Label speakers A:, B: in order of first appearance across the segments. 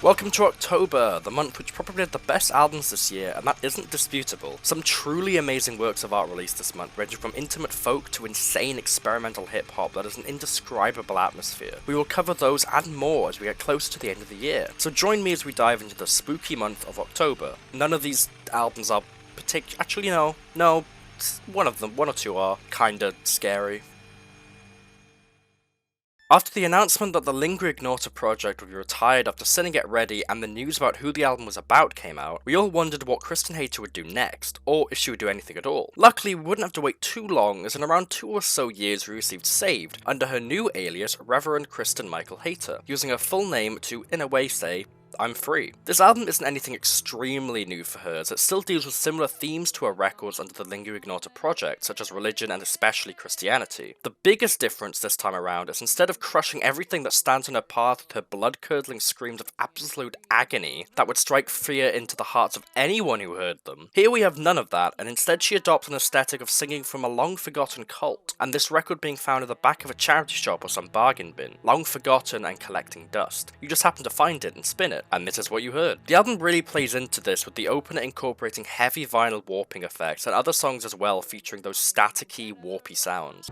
A: Welcome to October, the month which probably had the best albums this year, and that isn't disputable. Some truly amazing works of art released this month, ranging from intimate folk to insane experimental hip-hop that has an indescribable atmosphere. We will cover those and more as we get closer to the end of the year, so join me as we dive into the spooky month of October. None of these albums are actually no, one or two are kinda scary. After the announcement that the Lingua Ignota project would be retired after Sitting Get Ready and the news about who the album was about came out, we all wondered what Kristin Hayter would do next, or if she would do anything at all. Luckily, we wouldn't have to wait too long, as in around 2 or so years we received Saved, under her new alias Reverend Kristin Michael Hayter, using her full name to, in a way, say, I'm free. This album isn't anything extremely new for her, as it still deals with similar themes to her records under the Lingua Ignota project, such as religion and especially Christianity. The biggest difference this time around is instead of crushing everything that stands in her path with her blood-curdling screams of absolute agony that would strike fear into the hearts of anyone who heard them, here we have none of that, and instead she adopts an aesthetic of singing from a long-forgotten cult, and this record being found in the back of a charity shop or some bargain bin, long forgotten and collecting dust. You just happen to find it and spin it, and this is what you heard. The album really plays into this, with the opener incorporating heavy vinyl warping effects and other songs as well featuring those staticky, warpy sounds.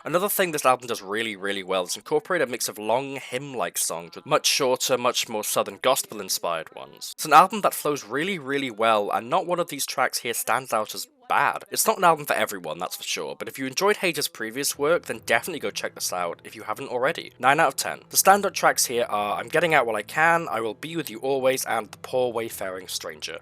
A: Another thing this album does really well is incorporate a mix of long hymn-like songs with much shorter, much more southern gospel-inspired ones. It's an album that flows really well, and not one of these tracks here stands out as bad. It's not an album for everyone, that's for sure, but if you enjoyed Hayter's previous work, then definitely go check this out if you haven't already. 9 out of 10. The standout tracks here are I'm Getting Out While I Can, I Will Be With You Always, and The Poor Wayfaring Stranger.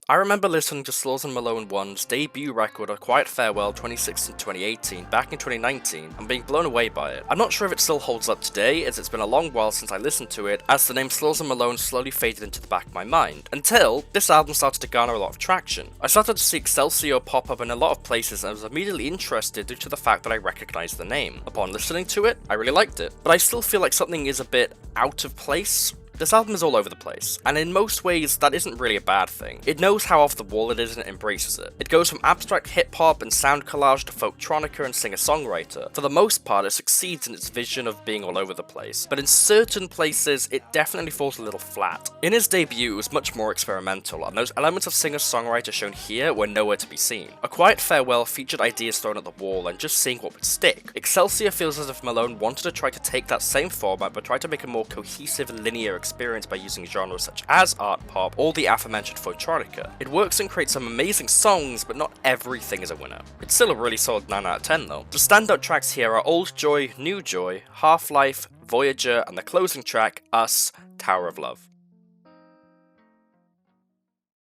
A: I remember listening to Slauson Malone 1's debut record, A Quiet Farewell 2016-2018, back in 2019, and being blown away by it. I'm not sure if it still holds up today, as it's been a long while since I listened to it, as the name Slauson Malone slowly faded into the back of my mind, until this album started to garner a lot of traction. I started to see EXCELSIOR pop up in a lot of places and was immediately interested due to the fact that I recognised the name. Upon listening to it, I really liked it, but I still feel like something is a bit out of place. This album is all over the place, and in most ways that isn't really a bad thing. It knows how off the wall it is and it embraces it. It goes from abstract hip-hop and sound collage to folktronica and singer-songwriter. For the most part, it succeeds in its vision of being all over the place, but in certain places it definitely falls a little flat. In his debut it was much more experimental, and those elements of singer-songwriter shown here were nowhere to be seen. A Quiet Farewell featured ideas thrown at the wall and just seeing what would stick. EXCELSIOR feels as if Malone wanted to try to take that same format but try to make a more cohesive linear experience by using genres such as art pop or the aforementioned folktronica. It works and creates some amazing songs, but not everything is a winner. It's still a really solid 9 out of 10 though. The standout tracks here are Old Joy, New Joy, Half-Life, Voyager, and the closing track, Us, Tower of Love.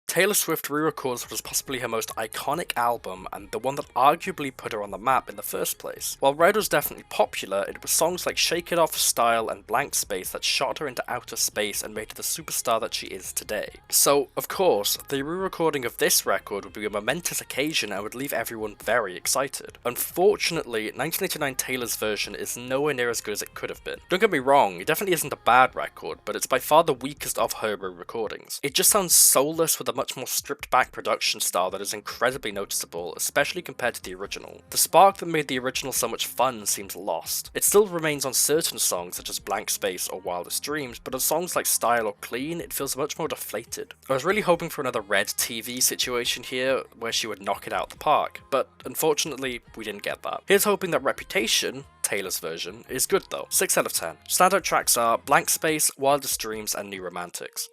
A: Taylor Swift re-records what is possibly her most iconic album, and the one that arguably put her on the map in the first place. While Red was definitely popular, it was songs like Shake It Off, Style, and Blank Space that shot her into outer space and made her the superstar that she is today. So, of course, the re-recording of this record would be a momentous occasion and would leave everyone very excited. Unfortunately, 1989 Taylor's version is nowhere near as good as it could have been. Don't get me wrong, it definitely isn't a bad record, but it's by far the weakest of her re-recordings. It just sounds soulless with a much more stripped back production style that is incredibly noticeable, especially compared to the original. The spark that made the original so much fun seems lost. It still remains on certain songs such as Blank Space or Wildest Dreams, but on songs like Style or Clean, it feels much more deflated. I was really hoping for another Red TV situation here, where she would knock it out the park, but unfortunately, we didn't get that. Here's hoping that Reputation, Taylor's version, is good though. 6 out of 10. Standout tracks are Blank Space, Wildest Dreams, and New Romantics.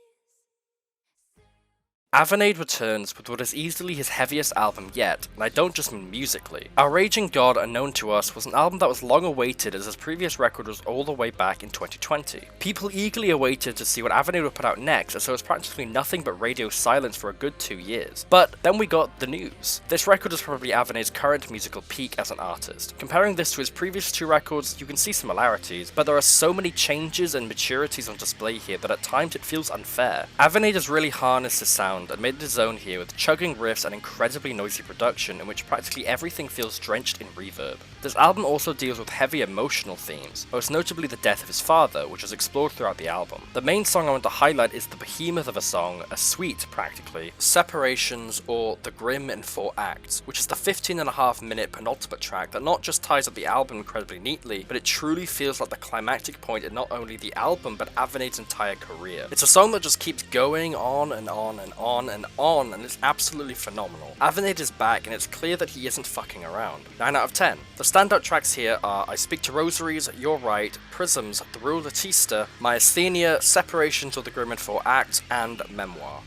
A: Avenade returns with what is easily his heaviest album yet, and I don't just mean musically. Our Raging God Unknown to Us was an album that was long awaited, as his previous record was all the way back in 2020. People eagerly awaited to see what Avenade would put out next, as there was practically nothing but radio silence for a good 2 years. But then we got the news. This record is probably Avenade's current musical peak as an artist. Comparing this to his previous 2 records, you can see similarities, but there are so many changes and maturities on display here that at times it feels unfair. Avenade has really harnessed his sound sound and made it his own here with chugging riffs and incredibly noisy production in which practically everything feels drenched in reverb. This album also deals with heavy emotional themes, most notably the death of his father, which is explored throughout the album. The main song I want to highlight is the behemoth of a song, a suite practically, Separations, or The Grim in 4 Acts, which is the 15.5-minute penultimate track that not just ties up the album incredibly neatly, but it truly feels like the climactic point in not only the album but Avenade's entire career. It's a song that just keeps going on and on and on and on, and it's absolutely phenomenal. Avenade is back, and it's clear that he isn't fucking around. 9 out of 10. The standout tracks here are I Speak to Rosaries, You're Right, Prisms, The Rule Latista, Myasthenia, Separations of the Grim in 4 Acts, and Memoir.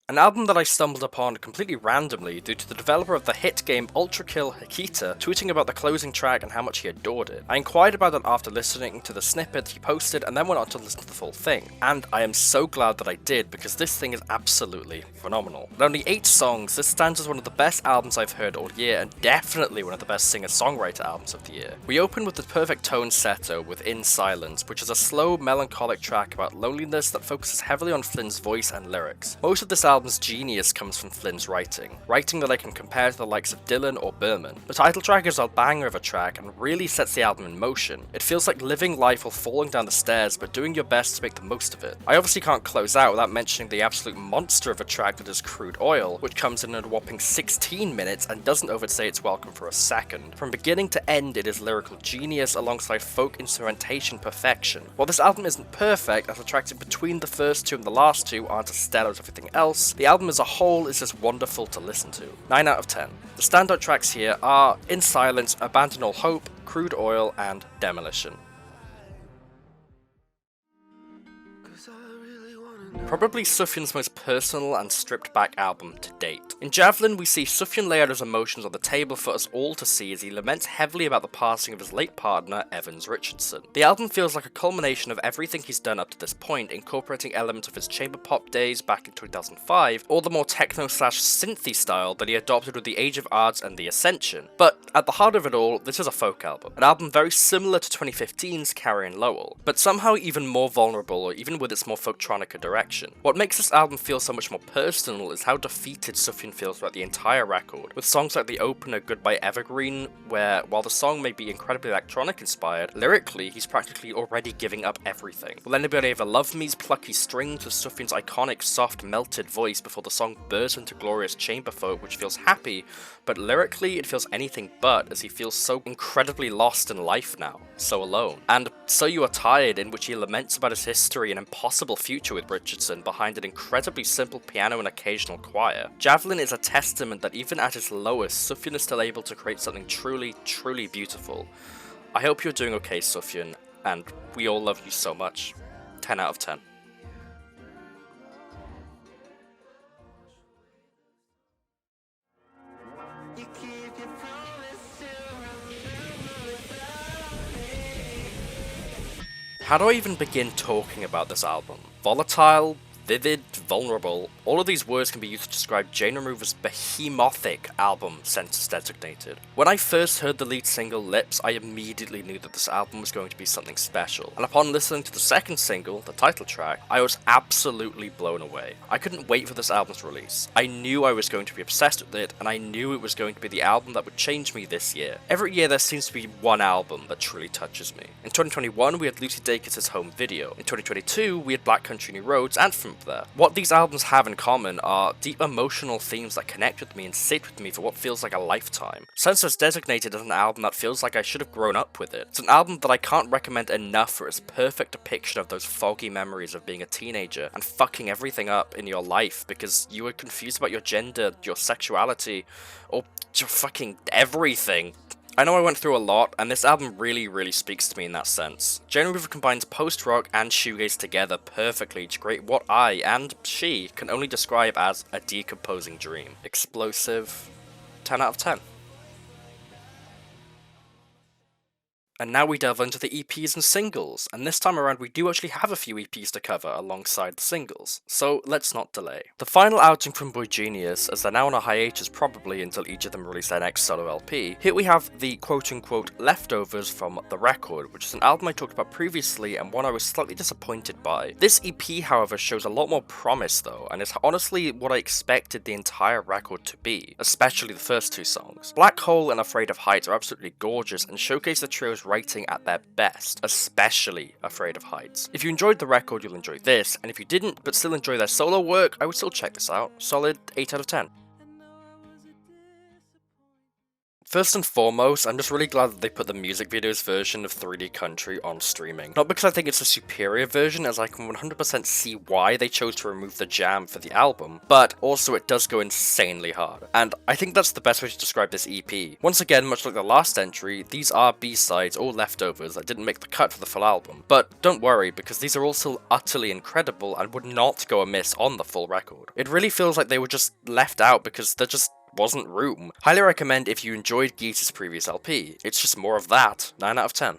A: An album that I stumbled upon completely randomly due to the developer of the hit game Ultra Kill Hayter tweeting about the closing track and how much he adored it. I inquired about it after listening to the snippet he posted and then went on to listen to the full thing. And I am so glad that I did, because this thing is absolutely phenomenal. With only 8 songs, this stands as one of the best albums I've heard all year, and definitely one of the best singer-songwriter albums of the year. We open with the perfect tone setter with In Silence, which is a slow, melancholic track about loneliness that focuses heavily on Flynn's voice and lyrics. Most of this album's genius comes from Flynn's writing that I can compare to the likes of Dylan or Berman. The title track is a banger of a track and really sets the album in motion. It feels like living life while falling down the stairs, but doing your best to make the most of it. I obviously can't close out without mentioning the absolute monster of a track that is Crude Oil, which comes in at a whopping 16 minutes and doesn't overstay its welcome for a second. From beginning to end, it is lyrical genius alongside folk instrumentation perfection. While this album isn't perfect, as the tracks in between the first 2 and the last 2 aren't as stellar as everything else, the album as a whole is just wonderful to listen to. 9 out of 10. The standout tracks here are In Silence, Abandon All Hope, Crude Oil, and Demolition. Probably Sufjan's most personal and stripped back album to date. In Javelin, we see Sufjan lay out his emotions on the table for us all to see as he laments heavily about the passing of his late partner, Evans Richardson. The album feels like a culmination of everything he's done up to this point, incorporating elements of his chamber pop days back in 2005, or the more techno/synthy style that he adopted with the Age of Arts and the Ascension. But at the heart of it all, this is a folk album. An album very similar to 2015's Carrie and Lowell, but somehow even more vulnerable, even with its more folktronica direction. What makes this album feel so much more personal is how defeated Sufjan feels throughout the entire record, with songs like the opener Goodbye Evergreen, where while the song may be incredibly electronic inspired, lyrically he's practically already giving up everything. Will Anybody Ever Love Me's plucky strings with Sufjan's iconic soft melted voice before the song bursts into glorious chamber folk which feels happy, but lyrically it feels anything but, as he feels so incredibly lost in life now, so alone. And So You Are Tired, in which he laments about his history and impossible future with Richardson behind an incredibly simple piano and occasional choir. Javelin is a testament that even at his lowest, Sufjan is still able to create something truly, truly beautiful. I hope you're doing okay, Sufjan, and we all love you so much. 10 out of 10. How do I even begin talking about this album? Volatile, vivid, vulnerable, all of these words can be used to describe Jane Remover's behemothing album, Census Designated. When I first heard the lead single, Lips, I immediately knew that this album was going to be something special, and upon listening to the second single, the title track, I was absolutely blown away. I couldn't wait for this album's release. I knew I was going to be obsessed with it, and I knew it was going to be the album that would change me this year. Every year there seems to be one album that truly touches me. In 2021, we had Lucy Dacus' Home Video. In 2022, we had Black Country New Roads and From There. What these albums have in common are deep emotional themes that connect with me and sit with me for what feels like a lifetime. Census Designated is an album that feels like I should have grown up with it. It's an album that I can't recommend enough for its perfect depiction of those foggy memories of being a teenager and fucking everything up in your life because you were confused about your gender, your sexuality, or your fucking everything. I know I went through a lot, and this album really speaks to me in that sense. Jane Remover combines post-rock and shoegaze together perfectly to create what I, and she, can only describe as a decomposing dream. Explosive. 10 out of 10. And now we delve into the EPs and singles, and this time around we do actually have a few EPs to cover alongside the singles, so let's not delay. The final outing from Boygenius, as they're now on a hiatus probably until each of them release their next solo LP, here we have the quote-unquote leftovers from The Record, which is an album I talked about previously and one I was slightly disappointed by. This EP however shows a lot more promise though, and is honestly what I expected the entire record to be, especially the first two songs. Black Hole and Afraid of Heights are absolutely gorgeous and showcase the trio's writing at their best, especially Afraid of Heights. If you enjoyed the record, you'll enjoy this, and if you didn't but still enjoy their solo work, I would still check this out. Solid 8 out of 10. First and foremost, I'm just really glad that they put the music video's version of 3D Country on streaming. Not because I think it's a superior version, as I can 100% see why they chose to remove the jam for the album, but also it does go insanely hard. And I think that's the best way to describe this EP. Once again, much like the last entry, these are B-sides or leftovers that didn't make the cut for the full album. But don't worry, because these are all still utterly incredible and would not go amiss on the full record. It really feels like they were just left out because there just wasn't room. Highly recommend if you enjoyed Geese's previous LP. It's just more of that. 9 out of 10.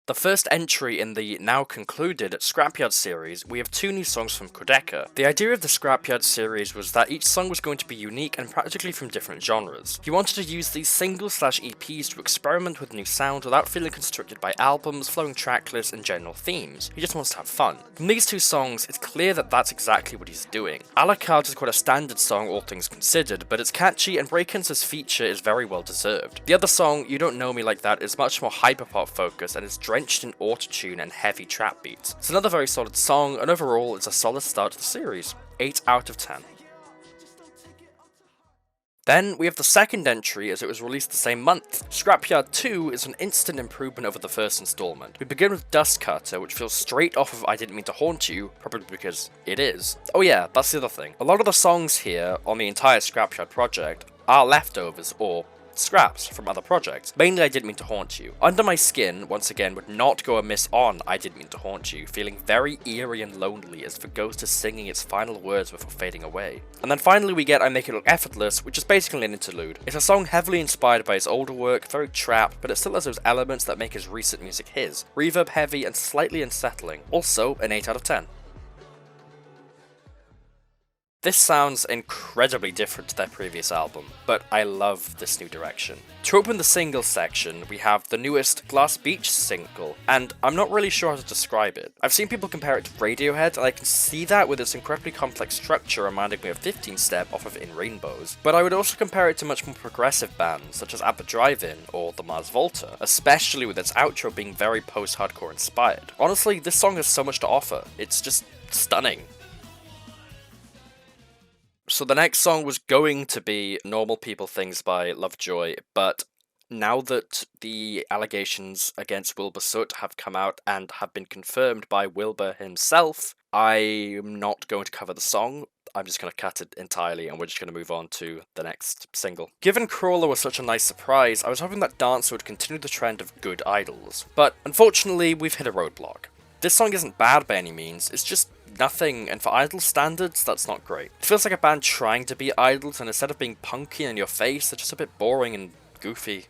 A: The first entry in the now concluded Scrapyard series, we have two new songs from Quadeca. The idea of the Scrapyard series was that each song was going to be unique and practically from different genres. He wanted to use these singles/EPs to experiment with new sounds without feeling constricted by albums, flowing track lists, and general themes. He just wants to have fun. From these two songs, it's clear that that's exactly what he's doing. A la carte is quite a standard song, all things considered, but it's catchy and Breakins' feature is very well deserved. The other song, You Don't Know Me Like That, is much more hyperpop focused and is drenched in autotune and heavy trap beats. It's another very solid song, and overall it's a solid start to the series. 8 out of 10. Then we have the second entry as it was released the same month. Scrapyard II is an instant improvement over the first installment. We begin with Dust Cutter, which feels straight off of I Didn't Mean to Haunt You, probably because it is. Oh yeah, that's the other thing. A lot of the songs here on the entire Scrapyard project are leftovers or scraps from other projects. Mainly I Didn't Mean to Haunt You. Under My Skin, once again, would not go amiss on I Didn't Mean to Haunt You, feeling very eerie and lonely as the ghost is singing its final words before fading away. And then finally we get I Make It Look Effortless, which is basically an interlude. It's a song heavily inspired by his older work, very trap, but it still has those elements that make his recent music his. Reverb heavy and slightly unsettling. Also an 8 out of 10. This sounds incredibly different to their previous album, but I love this new direction. To open the singles section, we have the newest Glass Beach single, and I'm not really sure how to describe it. I've seen people compare it to Radiohead, and I can see that with its incredibly complex structure reminding me of 15 Step off of In Rainbows, but I would also compare it to much more progressive bands, such as At the Drive-In or The Mars Volta, especially with its outro being very post-hardcore inspired. Honestly, this song has so much to offer, it's just stunning. So the next song was going to be Normal People Things by Lovejoy, but now that the allegations against Wilbur Soot have come out and have been confirmed by Wilbur himself, I'm not going to cover the song. I'm just going to cut it entirely and we're just going to move on to the next single. Given Crawler was such a nice surprise, I was hoping that Dancer would continue the trend of good idols, but unfortunately we've hit a roadblock. This song isn't bad by any means, it's just nothing, and for Idol standards, that's not great. It feels like a band trying to be idols, and instead of being punky and in your face, they're just a bit boring and goofy.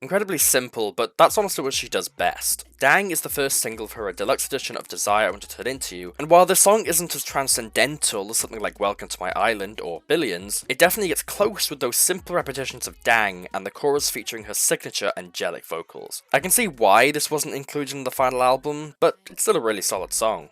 A: Incredibly simple, but that's honestly what she does best. Dang is the first single for her deluxe edition of Desire I Want to Turn Into You, and while this song isn't as transcendental as something like Welcome to My Island or Billions, it definitely gets close with those simple repetitions of Dang and the chorus featuring her signature angelic vocals. I can see why this wasn't included in the final album, but it's still a really solid song.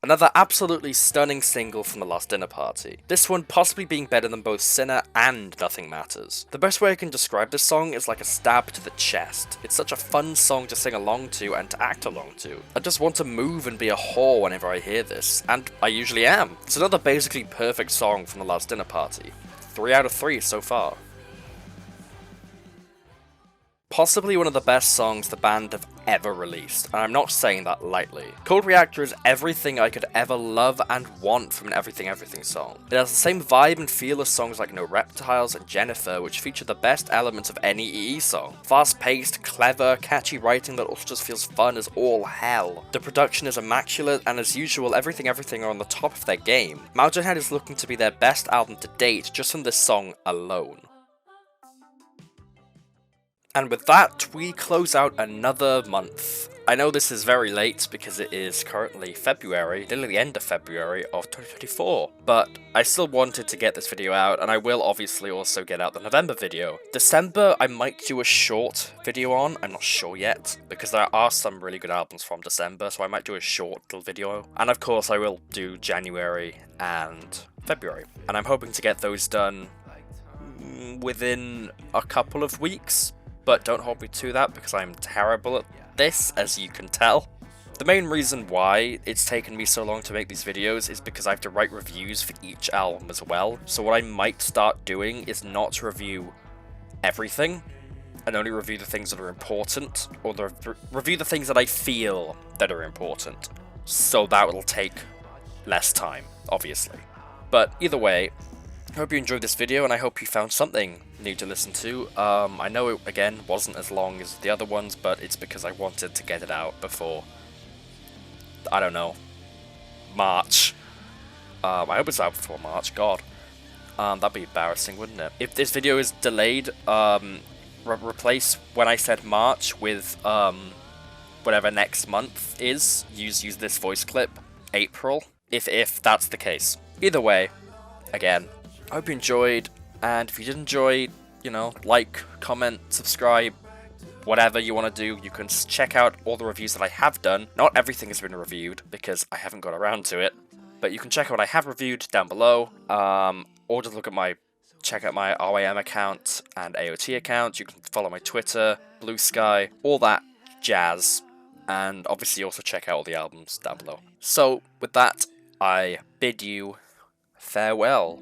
A: Another absolutely stunning single from the last dinner party. This one possibly being better than both Sinner and Nothing Matters. The best way I can describe this song is like a stab to the chest. It's such a fun song to sing along to and to act along to. I just want to move and be a whore whenever I hear this, and I usually am. It's another basically perfect song from the last dinner party. 3 out of 3 so far. Possibly one of the best songs the band have ever released, and I'm not saying that lightly. Cold Reactor is everything I could ever love and want from an Everything Everything song. It has the same vibe and feel as songs like No Reptiles and Jennifer, which feature the best elements of any EE song. Fast-paced, clever, catchy writing that also just feels fun as all hell. The production is immaculate, and as usual, Everything Everything are on the top of their game. Mountain Head is looking to be their best album to date just from this song alone. And with that, we close out another month. I know this is very late because it is currently February, nearly the end of February of 2024, but I still wanted to get this video out, and I will obviously also get out the November video. December, I might do a short video on, I'm not sure yet, because there are some really good albums from December, so I might do a short little video. And of course, I will do January and February, and I'm hoping to get those done within a couple of weeks. But don't hold me to that because I'm terrible at this, as you can tell. The main reason why it's taken me so long to make these videos is because I have to write reviews for each album as well. So what I might start doing is not review everything, and only review the things that are important, or review the things that I feel that are important. So that will take less time, obviously. But either way, I hope you enjoyed this video, and I hope you found something new to listen to. I know it, again, wasn't as long as the other ones, but it's because I wanted to get it out before, I don't know, March. I hope it's out before March, god. That'd be embarrassing, wouldn't it? If this video is delayed, replace when I said March with, whatever next month is. Use this voice clip, April, if that's the case. Either way, again, I hope you enjoyed, and if you did enjoy, you know, like, comment, subscribe, whatever you want to do. You can check out all the reviews that I have done. Not everything has been reviewed, because I haven't got around to it, but you can check out what I have reviewed down below, or just check out my RYM account and AOT account. You can follow my Twitter, Blue Sky, all that jazz, and obviously also check out all the albums down below. So, with that, I bid you farewell.